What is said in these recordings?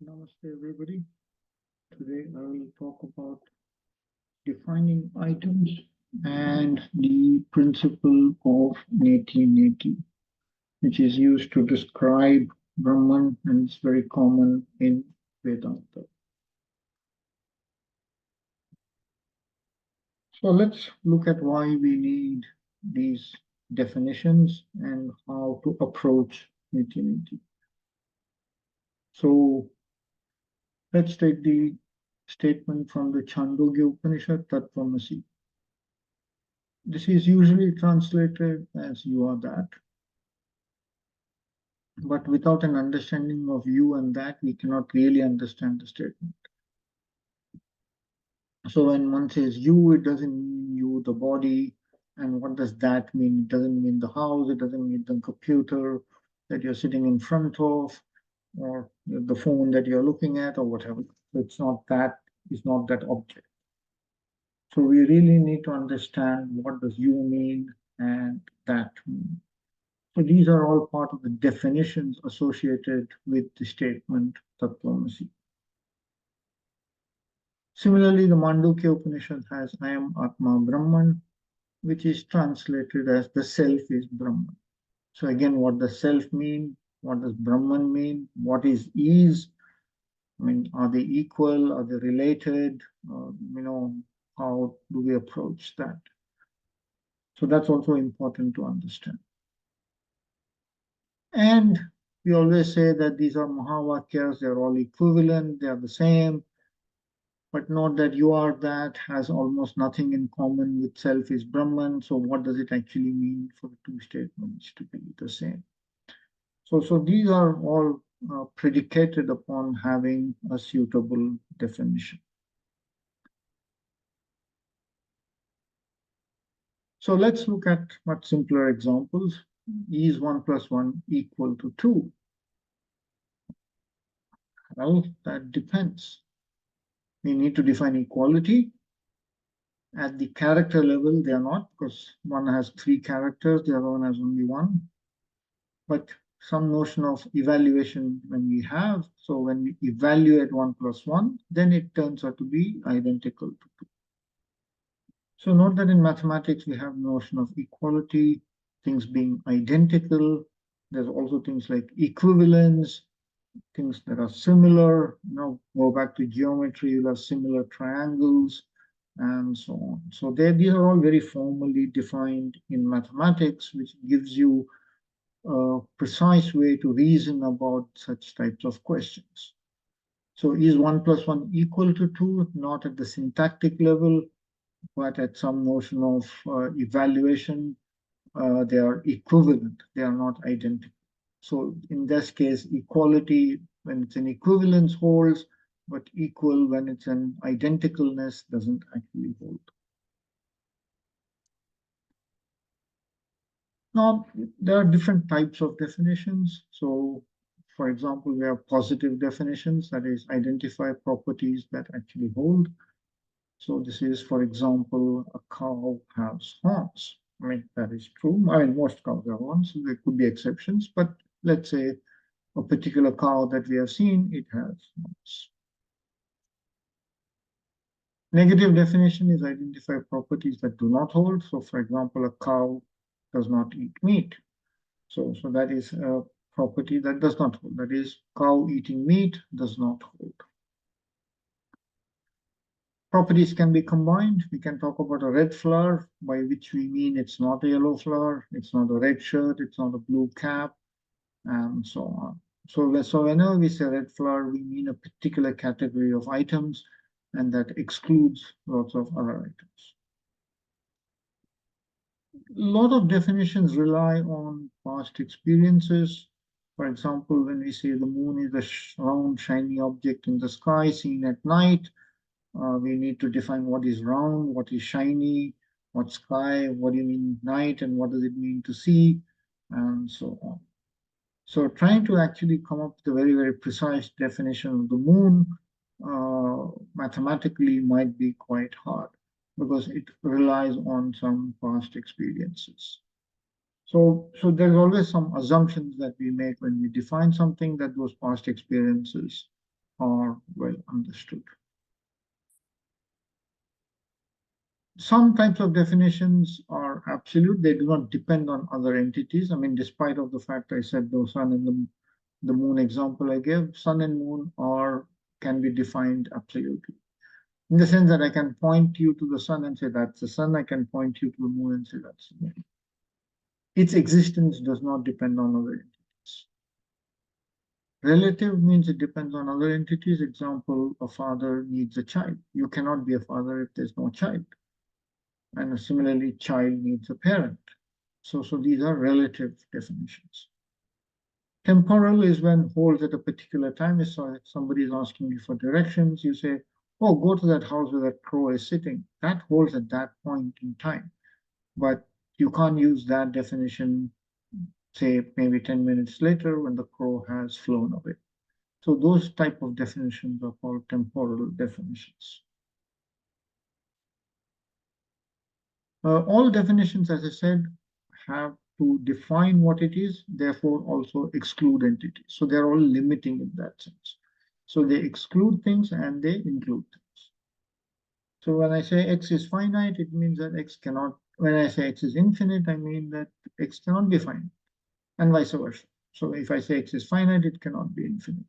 Namaste, everybody. Today I will talk about defining items and the principle of Neti-Neti, which is used to describe Brahman and it's very common in Vedanta. So let's look at why we need these definitions and how to approach Neti-Neti. So let's take the statement from the Chandogya Upanishad, Tattvamasi. This is usually translated as you are that. But without an understanding of you and that, we cannot really understand the statement. So when one says you, it doesn't mean you, the body. And what does that mean? It doesn't mean the house, it doesn't mean the computer that you're sitting in front of, or the phone that you're looking at, or whatever. So it's not that object. So we really need to understand what does you mean and that mean. So these are all part of the definitions associated with the statement Tattvamasi. Similarly, the Mandukya Upanishad has I am Atma Brahman, which is translated as the self is Brahman. So again, what does self mean? What does Brahman mean? What is ease? I mean, are they equal? Are they related? How do we approach that? So that's also important to understand. And we always say that these are Mahavakyas, they're all equivalent, they are the same. But note that you are that has almost nothing in common with self is Brahman. So what does it actually mean for the two statements to be the same? So these are all predicated upon having a suitable definition. So let's look at much simpler examples. Is 1 plus 1 equal to 2? Well, that depends. We need to define equality. At the character level, they are not, because one has 3 characters, the other one has only 1. But some notion of evaluation when we have, so when we evaluate 1 plus 1, then it turns out to be identical to 2. So note that in mathematics, we have notion of equality, things being identical. There's also things like equivalence, things that are similar. Go back to geometry, you'll have similar triangles and so on. So these are all very formally defined in mathematics, which gives you a precise way to reason about such types of questions. So is 1 plus 1 equal to 2? Not at the syntactic level, but at some notion of evaluation, they are equivalent. They are not identical. So in this case, equality, when it's an equivalence, holds, but equal when it's an identicalness doesn't actually hold. Now, there are different types of definitions. So, for example, we have positive definitions, that is, identify properties that actually hold. So this is, for example, a cow has horns. I mean, that is true. I mean, most cows have horns. There could be exceptions, but let's say a particular cow that we have seen, it has horns. Negative definition is identify properties that do not hold. So, for example, a cow does not eat meat. So that is a property that does not hold. That is, cow eating meat does not hold. Properties can be combined. We can talk about a red flower, by which we mean it's not a yellow flower, it's not a red shirt, it's not a blue cap, and so on. So whenever we say red flower, we mean a particular category of items, and that excludes lots of other items. A lot of definitions rely on past experiences. For example, when we say the moon is a round, shiny object in the sky seen at night, we need to define what is round, what is shiny, what sky, what do you mean night, and what does it mean to see, and so on. So trying to actually come up with a very, very precise definition of the moon mathematically might be quite hard because it relies on some past experiences. So there's always some assumptions that we make when we define something, that those past experiences are well understood. Some types of definitions are absolute. They do not depend on other entities. I mean, despite of the fact I said the sun and the moon example I gave, sun and moon can be defined absolutely. In the sense that I can point you to the sun and say that's the sun. I can point you to the moon and say that's the moon. Its existence does not depend on other entities. Relative means it depends on other entities. Example, a father needs a child. You cannot be a father if there's no child. And similarly, child needs a parent. So these are relative definitions. Temporal is when holds at a particular time. So if somebody is asking you for directions, you say, oh, go to that house where that crow is sitting. That holds at that point in time. But you can't use that definition, say, maybe 10 minutes later when the crow has flown away. So those type of definitions are called temporal definitions. All definitions, as I said, have to define what it is, therefore also exclude entities. So they're all limiting in that sense. So they exclude things and they include things. So when I say X is finite, it means that X cannot, when I say X is infinite, I mean that X cannot be finite, and vice versa. So if I say X is finite, it cannot be infinite.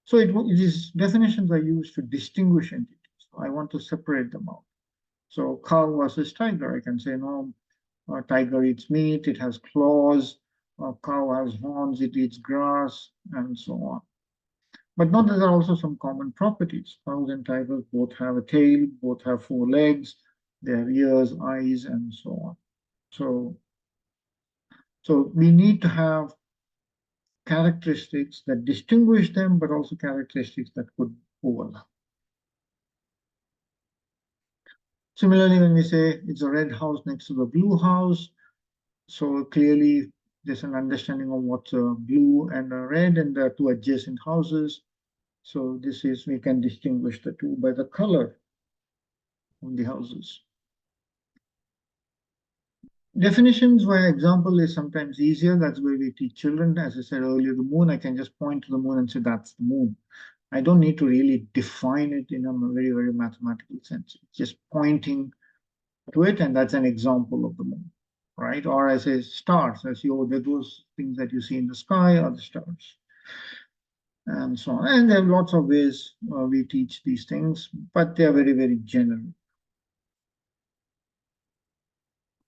So these definitions are used to distinguish entities. So I want to separate them out. So cow versus tiger, I can say, no, tiger eats meat, it has claws, cow has horns, it eats grass, and so on. But now there are also some common properties. Cows and tigers both have a tail, both have four legs, they have ears, eyes, and so on. So we need to have characteristics that distinguish them, but also characteristics that could overlap. Similarly, when we say it's a red house next to the blue house, so clearly there's an understanding of what's a blue and a red, and there are two adjacent houses. So this is, we can distinguish the two by the color of the houses. Definitions by example is sometimes easier. That's where we teach children. As I said earlier, the moon, I can just point to the moon and say that's the moon. I don't need to really define it in a very, very mathematical sense. It's just pointing to it, and that's an example of the moon, right? Or I say stars. I see, oh, those things that you see in the sky are the stars, and so on. And there are lots of ways we teach these things, but they are very, very general.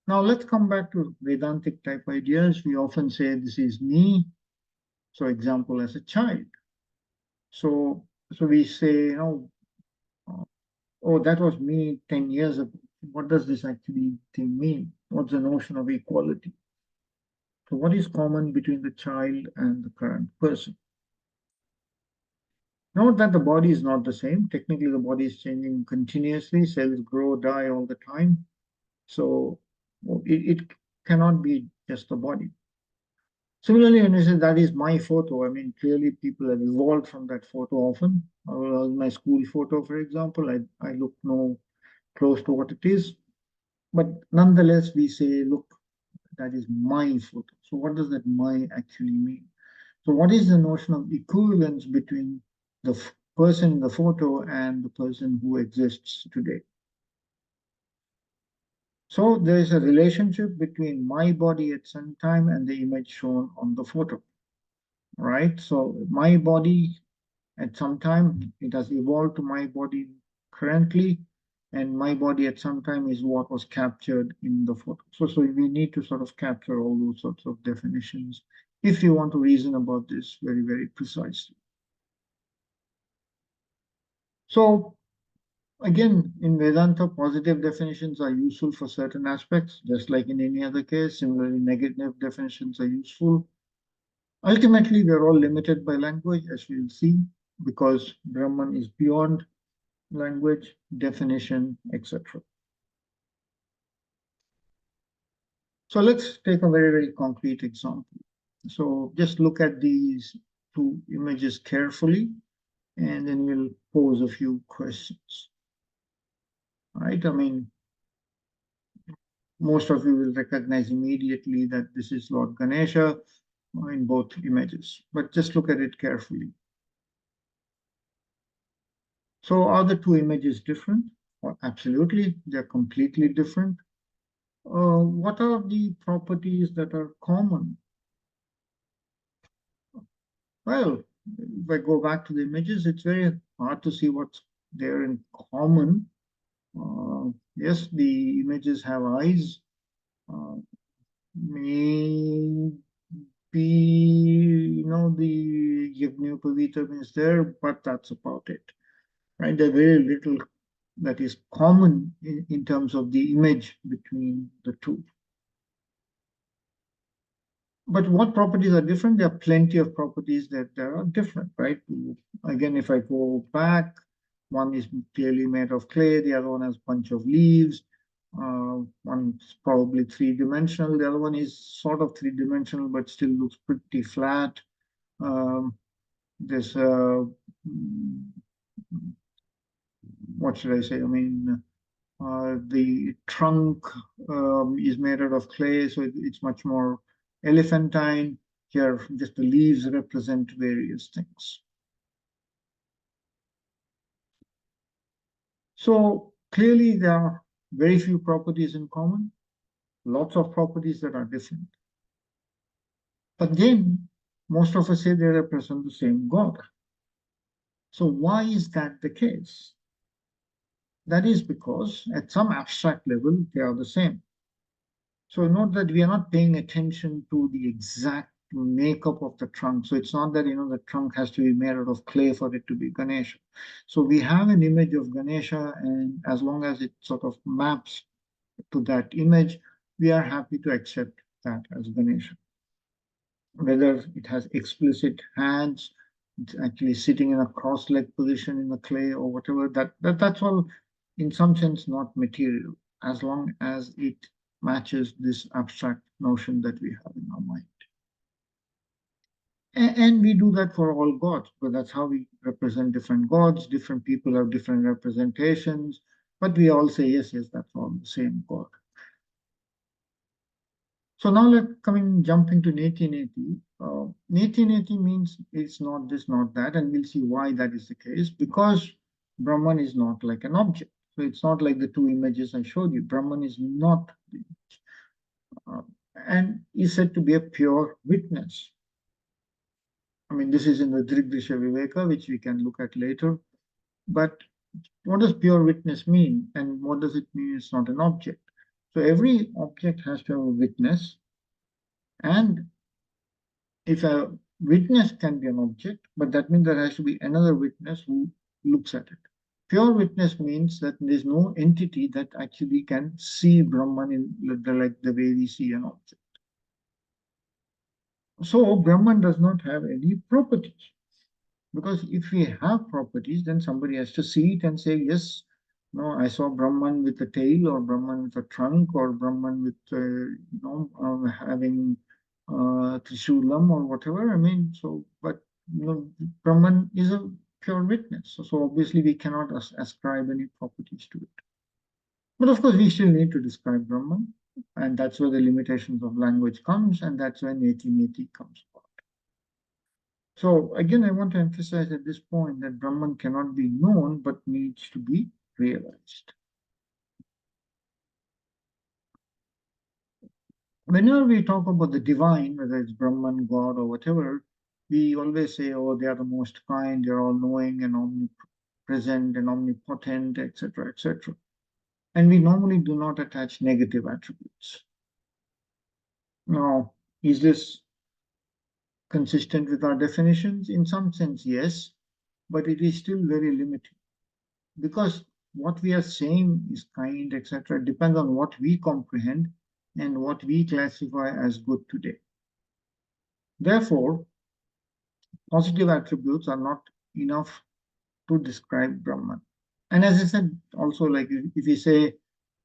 Now let's come back to Vedantic type ideas. We often say this is me. So example, as a child. So we say, you know, oh, that was me 10 years ago. What does this actually thing mean? What's the notion of equality? So what is common between the child and the current person? Note that the body is not the same. Technically, the body is changing continuously. Cells grow, die all the time. So it cannot be just the body. Similarly, when you say that is my photo, I mean, clearly people have evolved from that photo often. My school photo, for example, I look no close to what it is. But nonetheless, we say, look, that is my photo. So what does that my actually mean? So what is the notion of equivalence between the person in the photo and the person who exists today? So there is a relationship between my body at some time and the image shown on the photo, right? So my body at some time, it has evolved to my body currently, and my body at some time is what was captured in the photo. So we need to sort of capture all those sorts of definitions if you want to reason about this very, very precisely. So again, in Vedanta, positive definitions are useful for certain aspects, just like in any other case. Similarly, negative definitions are useful. Ultimately, we are all limited by language, as we'll see, because Brahman is beyond language, definition, etc. So let's take a very, very concrete example. So just look at these two images carefully, and then we'll pose a few questions. Right? I mean, most of you will recognize immediately that this is Lord Ganesha in both images, but just look at it carefully. So are the two images different? Well, absolutely, they're completely different. What are the properties that are common? Well, if I go back to the images, it's very hard to see what's there in common. Yes, the images have eyes. Uh, Maybe, the Yajnapavitam is there, but that's about it, right? There's very little that is common in terms of the image between the two. But what properties are different? There are plenty of properties that are different, right? Again, if I go back, one is clearly made of clay, the other one has a bunch of leaves. One's probably three-dimensional, the other one is sort of three-dimensional, but still looks pretty flat. Um, there's, what should I say? I mean, the trunk is made out of clay, so it's much more elephantine. Here, just the leaves represent various things. So clearly, there are very few properties in common, lots of properties that are different. But then, most of us say they represent the same God. So why is that the case? That is because at some abstract level, they are the same. So note that we are not paying attention to the exact makeup of the trunk. So it's not that, the trunk has to be made out of clay for it to be Ganesha. So we have an image of Ganesha, and as long as it sort of maps to that image, we are happy to accept that as Ganesha. Whether it has explicit hands, it's actually sitting in a cross-leg position in the clay or whatever, that's all in some sense not material, as long as it matches this abstract notion that we have in our mind. And we do that for all gods, but that's how we represent different gods. Different people have different representations, but we all say, yes, yes, that's all the same God. So now let's jumping to Neti-Neti. Neti-Neti means it's not this, not that, and we'll see why that is the case, because Brahman is not like an object. So it's not like the two images I showed you. Brahman is not, uh, and is said to be a pure witness. I mean, this is in the Drigdrisha Viveka, which we can look at later. But what does pure witness mean? And what does it mean it's not an object? So every object has to have a witness. And if a witness can be an object, but that means there has to be another witness who looks at it. Pure witness means that there's no entity that actually can see Brahman in like the way we see an object. So Brahman does not have any properties. Because if we have properties, then somebody has to see it and say, yes, no, I saw Brahman with a tail, or Brahman with a trunk, or Brahman with, having Trishulam or whatever. I mean, so, but, Brahman is a pure witness. So obviously we cannot ascribe any properties to it. But of course, we still need to describe Brahman. And that's where the limitations of language comes, and that's when Neti-Neti comes about. So again, I want to emphasize at this point that Brahman cannot be known, but needs to be realized. Whenever we talk about the divine, whether it's Brahman, God, or whatever, we always say, oh, they are the most kind, they're all knowing and omnipresent and omnipotent, etc., etc. And we normally do not attach negative attributes. Now, is this consistent with our definitions? In some sense, yes, but it is still very limited. Because what we are saying is kind, etc., depends on what we comprehend and what we classify as good today. Therefore, positive attributes are not enough to describe Brahman. And as I said, also, like if we say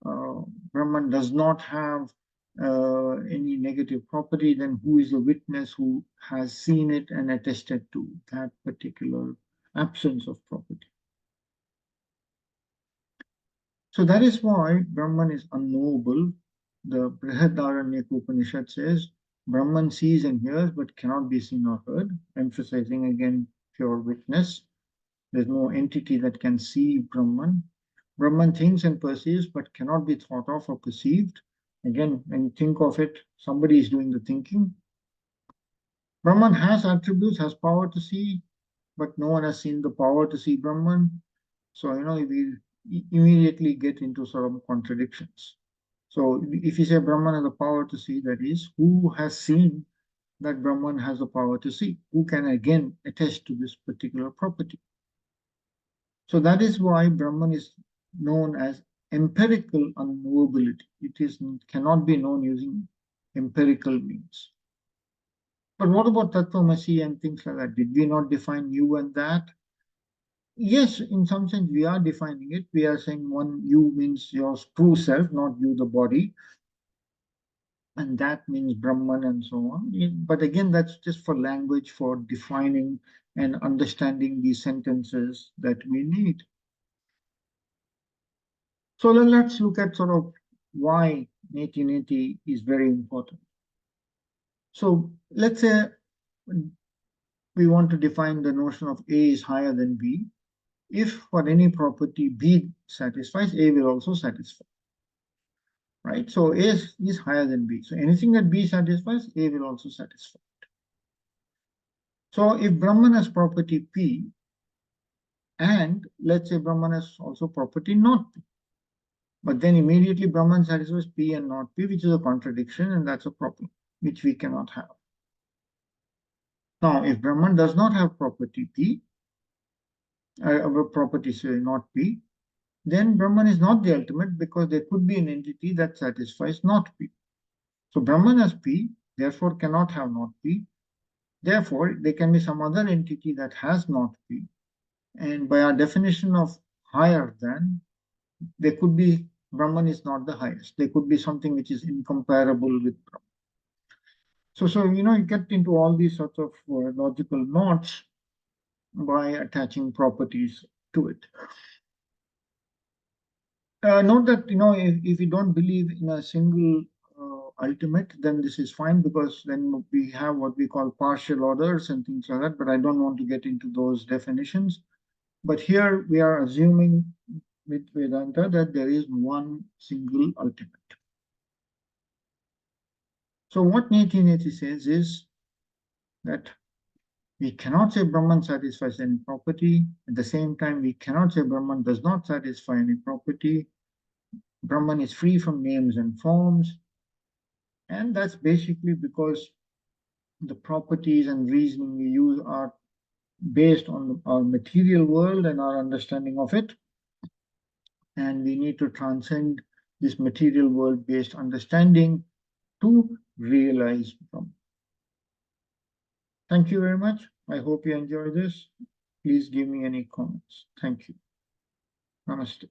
Brahman does not have any negative property, then who is the witness who has seen it and attested to that particular absence of property? So that is why Brahman is unknowable. The Brihadaranyaka Upanishad says Brahman sees and hears but cannot be seen or heard, emphasizing again pure witness. There's no entity that can see Brahman. Brahman thinks and perceives, but cannot be thought of or perceived. Again, when you think of it, somebody is doing the thinking. Brahman has attributes, has power to see, but no one has seen the power to see Brahman. So, we immediately get into sort of contradictions. So, if you say Brahman has the power to see, that is, who has seen that Brahman has the power to see? Who can again attest to this particular property? So, that is why Brahman is known as empirical unknowability. Cannot be known using empirical means. But what about Tattvamasi and things like that? Did we not define you and that? Yes, in some sense, we are defining it. We are saying one you means your true self, not you, the body. And that means Brahman and so on. But again, that's just for language, for defining and understanding these sentences that we need. So let's look at sort of why Neti-Neti is very important. So let's say we want to define the notion of A is higher than B. If for any property B satisfies, A will also satisfy. Right? So A is higher than B. So anything that B satisfies, A will also satisfy. So if Brahman has property P, and let's say Brahman has also property not P, but then immediately Brahman satisfies P and not P, which is a contradiction, and that's a problem, which we cannot have. Now, if Brahman does not have property P, property say not P, then Brahman is not the ultimate because there could be an entity that satisfies not P. So Brahman has P, therefore cannot have not P. Therefore, there can be some other entity that has not P. And by our definition of higher than, there could be Brahman is not the highest. There could be something which is incomparable with Brahman. So you get into all these sorts of logical knots by attaching properties to it. Note that, if you don't believe in a single ultimate, then this is fine because then we have what we call partial orders and things like that, but I don't want to get into those definitions. But here we are assuming with Vedanta that there is one single ultimate. So what Neti-Neti says is that we cannot say Brahman satisfies any property. At the same time, we cannot say Brahman does not satisfy any property. Brahman is free from names and forms. And that's basically because the properties and reasoning we use are based on our material world and our understanding of it. And we need to transcend this material world based understanding to realize Brahman. Thank you very much. I hope you enjoy this. Please give me any comments. Thank you. Namaste.